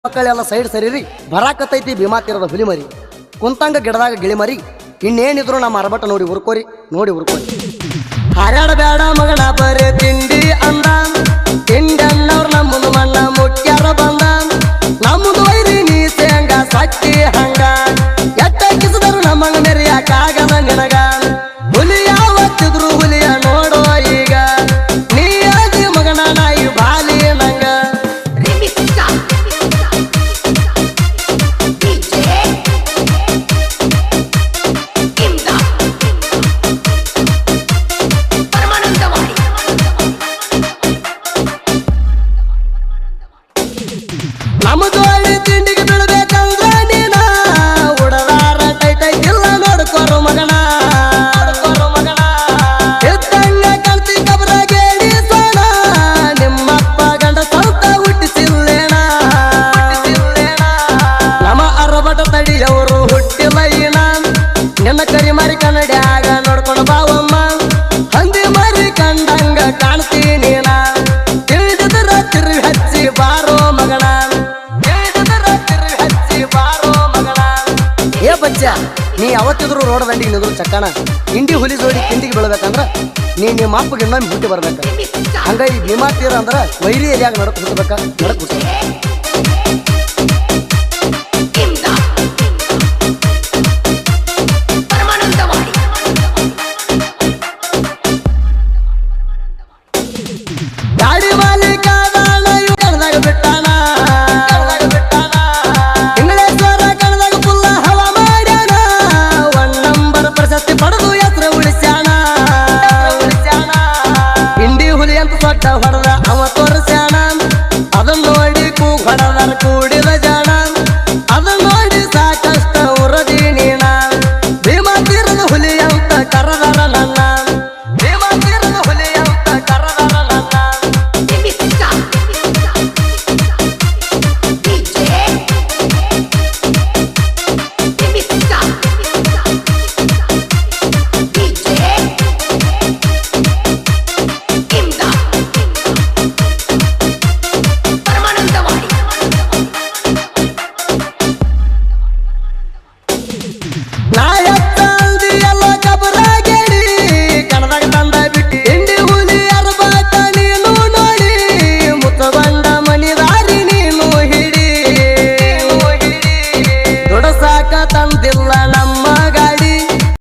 ಮಕ್ಕಳೆಲ್ಲ ಸೈಡ್ ಸರಿರಿ ಬರಾಕತ್ತೈತಿ ಭೀಮಾ ತೀರದ ಹುಲಿ ಮರಿ ಕುಂತಂಗ ಗಿಡದಾಗ ಗಿಳಿ ಮರಿ ಇನ್ನೇನಿದ್ರು ನಮ್ಮ ಅರಬಟ ನೋಡಿ ಉರ್ಕೋರಿ ಹಾರಾಡ ಬೇಡ ಮಗನ ಬರೇ ತಿಂಡಿ ಅಂದ ತಿಂಡಿ ಅನ್ನವ್ರ ನಮ್ಮದು ಮಣ್ಣ ಮುಖ್ಯಾರ ಬಂದ ನಮ್ಮದು ವೈರಿ ನೀ ಸೇಂಗ ಸಕ್ಕಿ ಹಂಗ ಎಟ್ಟ ಕಿಸಿದರು ನಮ್ಮಂಗ ಮೆರಿಯಾಕಾಗದ ನಿನಗ ಹುಲಿ ಯಾವತ್ತಿದ್ರು ಹುಲಿಯ ನೋಡೋ ಈಗ ನೀ ಆಗಿ ಮಗನ ನಾಯಿ ಬಾಲಿ ನಂಗ ನಮ್ಮದು ಹಳ್ಳಿ ತಿಂಡಿಗೆ ಬೀಳ್ಬೇಕಂದ್ರ ನೀನ ಉಡದಾರ ಟೈಟೈ ಇಲ್ಲ ನೋಡ್ಕೋರು ಮಗನ ಎತ್ತಂಗ ಕಲ್ತಿ ಕಬ್ರ ಗೇಡಿ ಸೋಣ ನಿಮ್ಮಪ್ಪ ಗಂಡ ಸ್ವಲ್ಪ ಹುಟ್ಟಿಸಿಲ್ಲೇಣ ನಮ್ಮ ಅರಬಟ ತಡಿಯವರು ಹುಟ್ಟಿಲ್ಲ ಈನ ನಿನ್ನ ಕರಿ ಮಾರಿ ಕನ್ನಡ್ಯಾಗ ನೋಡ್ಕೊಂಡು ಬಾವಮ್ಮ ಹಂದಿ ಮಾರಿ ಕಂಡಂಗ ಕಾಣ್ತೀನಿ ನೀನ ತಿಳಿದಿದ್ರ ತಿರುಗಿ ಹಚ್ಚಿ ಬಾರೋ ಮಗನ ಏ ಬಚ್ಚ ನೀ ಯಾವತ್ತಿದ್ರು ರೋಡ್ ದಂಡಿಗೆ ನಿದ್ರು ಚಕ್ಕಣ ಇಂಡಿ ಹುಲಿ ಜೋಡಿ ತಿಂಡಿಗೆ ಬೀಳ್ಬೇಕಂದ್ರ ನಿಮ್ಮ ಅಪ್ಪಗೆ ಇನ್ನೊಮ್ಮೆ ಹುಟ್ಟಿ ಬರ್ಬೇಕ ಹಂಗ ಈ ಭೀಮಾ ತೀರ ಅಂದ್ರ ವೈರಿ ಎಲಿಯಾಗ ನಡಕ್ ಹುಟ್ಟಬೇಕ ನಡಕ್ ಹುಟ್ಟ